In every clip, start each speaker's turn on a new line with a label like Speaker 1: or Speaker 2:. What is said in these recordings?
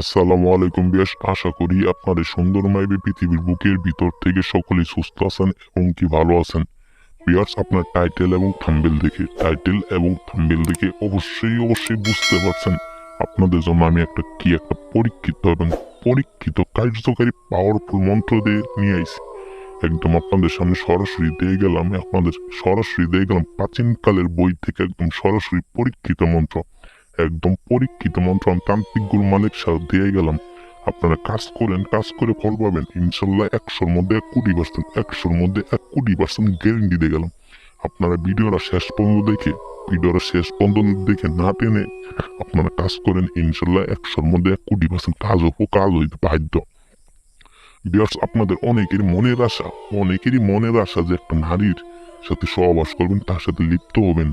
Speaker 1: আসসালামু আলাইকুম বিয়াস, আশা করি আপনাদের সুন্দরময় পৃথিবীর বুকের ভিতর থেকে সকলেই সুস্থ আছেন এবং কি ভালো আছেন। বিয়াস, আপনার টাইটেল এবং থাম্বনেল দেখে অবশ্যই বুঝতে পারছেন আপনাদের জন্য আমি একটা পরীক্ষিত এবং পরীক্ষিত কার্যকারী পাওয়ারফুল মন্ত্র দিয়ে নিয়ে আইছি। একদম আপনাদের সামনে সরাসরি দিয়ে গেলাম প্রাচীনকালের বই থেকে একদম সরাসরি পরীক্ষিত মন্ত্র আমি তান্ত্রিক গুরু মালিক সাহেব দিয়ে গেলাম। আপনারা কাজ করে ফল পাবেন ইনশাল্লাহ। 100-র মধ্যে 1 কোটি% গ্যারেন্টি দিয়ে গেলাম। আপনারা ভিডিওটা শেষ পর্যন্ত দেখে না টেনে আপনারা কাজ করেন ইনশাল্লাহ 100-র মধ্যে 1 কোটি% কাজ হইতে বাধ্য। বিয়ার্স, আপনাদের অনেকেরই মনের আশা যে একটা নারীর সাথে সহবাস করবেন, তার সাথে লিপ্ত হবেন,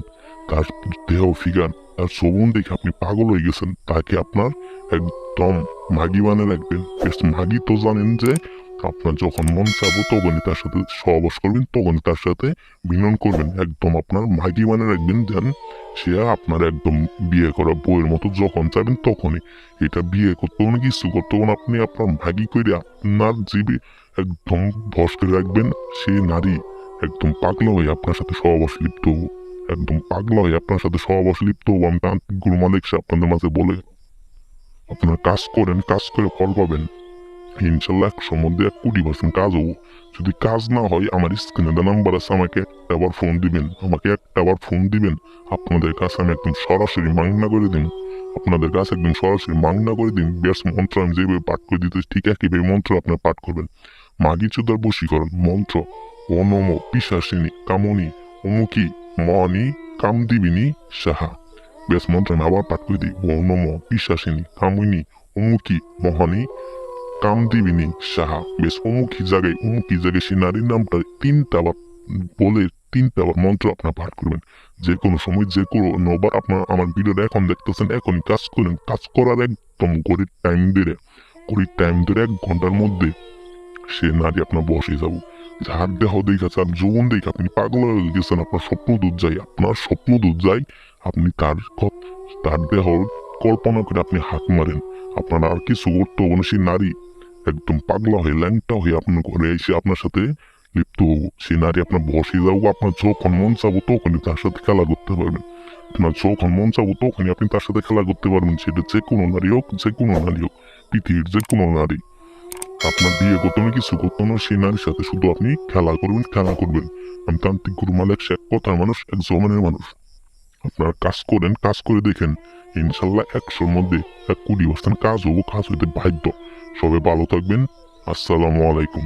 Speaker 1: তার দেহ ফিগার তার শোভন দেখে আপনি পাগল হয়ে গেছেন, তাকে আপনার একদম মাগি বানিয়ে রাখবেন। মাগি তো জানেন যে আপনার যখন মন চাবো তখনই তার সাথে সহবাস করবেন, তখনই তার সাথে মিলন করবেন। একদম আপনার মাগি বানিয়ে রাখবেন, যেন সে আপনার একদম বিয়ে করা বউয়ের মতো যখন চাবেন তখনই। এটা বিয়ে করতে কোনো কিছু করতে না, আপনি আপনার মাগি করে আপনার জীবে একদম বশ করে রাখবেন। সে নারী একদম পাগলা হয়ে আপনার সাথে সহবাস লিপ্ত হবো, আমি তান্ত্রিক গুরু মালিক সাহেব আপনাদের মাঝে বলে। আপনারা কাজ করে ফল পাবেন ইনশাল্লাহ। 100-র মধ্যে 1 কোটি% কাজ হবো। যদি কাজ না হয় আমার স্ক্রিনে দেওয়া নাম্বার আছে, আমাকে একটা বার ফোন দিবেন। আপনাদের কাছে আমি একদম সরাসরি মাংনা করে দিন। বেশ মন্ত্র আমি যেভাবে পাঠ করে দিতে ঠিক একইভাবে মন্ত্র আপনার পাঠ করবেন। মাগি চোদার বশীকরণ মন্ত্র: অনম পিশাসিনী কামনি অমুকি মনি কামদিবিনী সাহা। বেশ মন্ত্র আমি আবার পাঠ করে দিই: অনম পিশাসিনী কামিনী অমুকি মহানি কামদিবিনী সাহা। বেশ অমুকি জায়গায় সে নারীর নামটা 3টা বার মন্ত্র আপনার পাঠ করবেন। যে কোনো সময় যে কোনো বার আপনার আমার ভিডিওটা এখন দেখতেছেন, এখনই কাজ করেন। কাজ করার একদম ঘড়ির টাইম ধরে 1 ঘন্টার মধ্যে সে নারী আপনার বসে যাবো। যার দেহ দেখা যার যৌবন দেখে আপনি পাগল হয়ে গেছেন, আপনার স্বপ্ন দুধ যায়। আপনি তার দেহ কল্পনা করে আপনি হাত মারেন। আপনার আর কিছু করতে হবে না। সেই নারী একদম পাগলা হয়ে ল্যাংটা হয়ে আপনার ঘরে এসে আপনার সাথে লিপ্ত হবো। সে নারী আপনার বসে যাবো। আপনার যখন মন চাবো তখনই তার সাথে খেলা করতে পারবেন। সেটা যে কোনো নারী হোক, পৃথিবীর যে কোনো নারী। আপনার বিয়ে করতে হবে কিছু করতে হবে, সেই নারীর সাথে শুধু আপনি খেলা করবেন। আমি তান্ত্রিক গুরু মালিক, এক কথার মানুষ, এক জমানের মানুষ। আপনারা কাজ করে দেখেন ইনশাল্লাহ 100-র মধ্যে 1 কোটি% কাজ হইতে বাধ্য। সবাই ভালো থাকবেন। আসসালামু আলাইকুম।